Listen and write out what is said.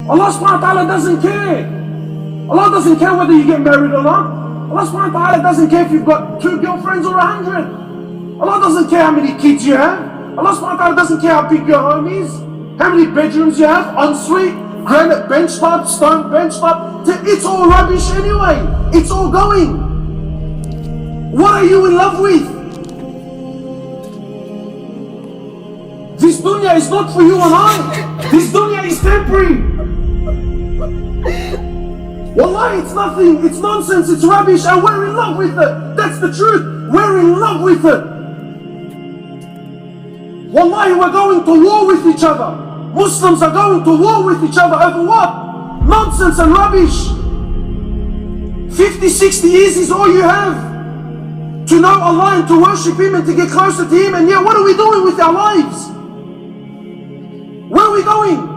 Allah subhanahu wa ta'ala doesn't care. Allah doesn't care whether you get married or not. Allah subhanahu wa ta'ala doesn't care if you've got 2 girlfriends or 100. Allah doesn't care how many kids you have. Allah subhanahu wa ta'ala doesn't care how big your home is, how many bedrooms you have, ensuite, granite bench top, stone bench top. It's all rubbish anyway. It's all going. What are you in love with? This dunya is not for you and I. This dunya is temporary. Wallahi, it's nothing. It's nonsense. It's rubbish. And we're in love with it. That's the truth. We're in love with it. Wallahi, we're going to war with each other. Muslims are going to war with each other over what? Nonsense and rubbish. 50, 60 years is all you have to know Allah and to worship Him and to get closer to Him. And yet, what are we doing with our lives? Where are we going?